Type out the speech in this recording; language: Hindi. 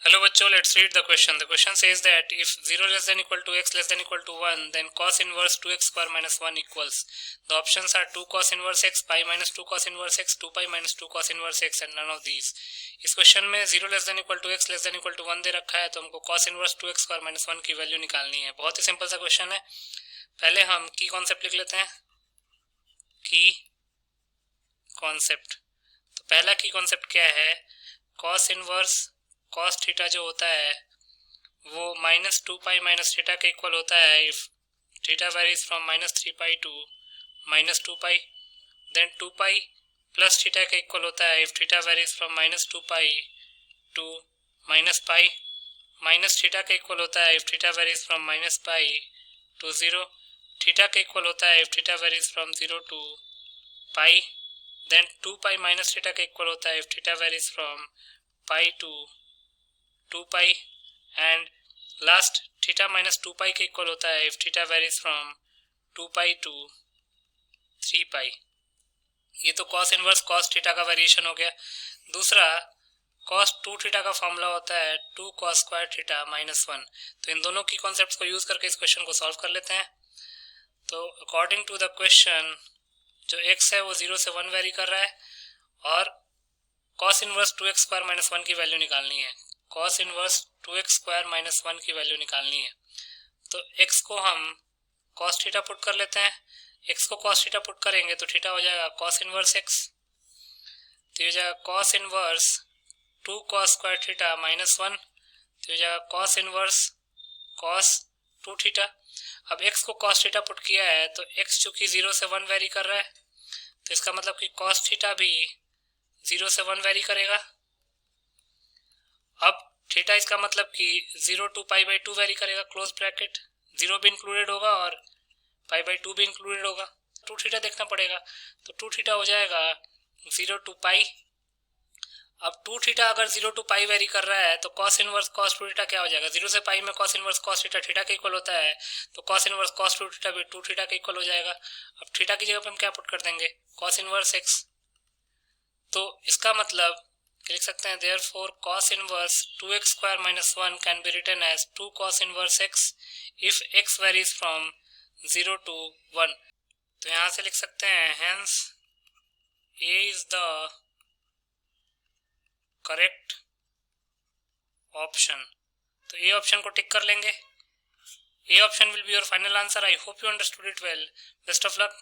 Hello बच्चों, let's read the question. The question says that if 0 less than equal to x less than equal to 1, then cos inverse 2x square minus 1 equals. The options are 2 cos inverse x, pi minus 2 cos inverse x, 2 pi minus 2 cos inverse x and none of these. इस क्वेश्चन में 0 less than equal to x less than equal to 1 दे रखा है, तो हमको cos inverse 2x square minus 1 की वैल्यू निकालनी है। बहुत ही सिंपल सा क्वेश्चन है। पहले हम की कॉन्सेप्ट लिख लेते हैं। की कॉन्सेप्ट, तो पहला की कॉन्सेप्ट क्या है? cos इनवर्स cos थीटा जो होता है वो माइनस 2 पाई माइनस थीटा के इक्वल होता है if theta varies from minus 3 pi to minus 2 pi. Then 2 pi plus theta के इक्वल होता है if theta varies from minus 2 pi to minus pi. Minus theta के इक्वल होता है if theta varies from minus pi to 0। Theta के इक्वल होता है if theta varies from 0 to pi. Then 2 pi minus theta के इक्वल होता है if theta varies from pi to 2 pi. And last theta minus 2 pi के इक्वल होता है if theta varies from 2 pi to 3 pi. ये तो cos इनवर्स cos थीटा का वेरिएशन हो गया। दूसरा cos 2 थीटा का फॉर्मूला होता है 2 cos स्क्वायर थीटा माइनस 1। तो इन दोनों की कॉन्सेप्ट्स को यूज करके इस क्वेश्चन को सॉल्व कर लेते हैं। तो अकॉर्डिंग टू द क्वेश्चन जो x है वो 0 से 1 वेरी कर रहा है और cos inverse 2x square minus 1 की वैल्यू निकालनी है। cos inverse 2x square minus 1 की वैल्यू निकालनी है। तो x को हम cos थीटा पुट कर लेते हैं। x को cos थीटा पुट करेंगे तो थीटा हो जाएगा cos इनवर्स x। तो ये हो जाएगा cos inverse 2 cos square theta minus 1। तो ये हो जाएगा cos इनवर्स cos 2 थीटा। अब x को cos थीटा पुट किया है तो x चूंकि 0 से 1 वेरी कर रहा है तो इसका मतलब कि cos थीटा भी 0 से 1 वेरी करेगा। अब थीटा इसका मतलब कि 0 टू पाई बाई 2 वेरी करेगा, क्लोज ब्रैकेट। 0 भी इंक्लूडेड होगा और पाई बाई 2 भी इंक्लूडेड होगा। 2 थीटा देखना पड़ेगा, तो 2 थीटा हो जाएगा 0 टू पाई। अब 2 थीटा अगर 0 टू पाई वेरी कर रहा है तो cos इनवर्स cos 2 थीटा क्या हो जाएगा? 0 से पाई में cos inverse cos theta theta के इक्वल होता है, तो cos इनवर्स cos 2 थीटा भी 2 थीटा के इक्वल हो जाएगा। अब थीटा की जगह पे हम क्या पुट कर देंगे? cos inverse x। तो इसका मतलब लिख सकते हैं therefore cos inverse 2x square minus 1 can be written as 2 cos inverse x if x varies from 0 to 1। तो यहाँ से लिख सकते हैं hence A is the correct option। तो A ऑप्शन को टिक कर लेंगे। A option will be your final answer। I hope you understood it well. Best of luck।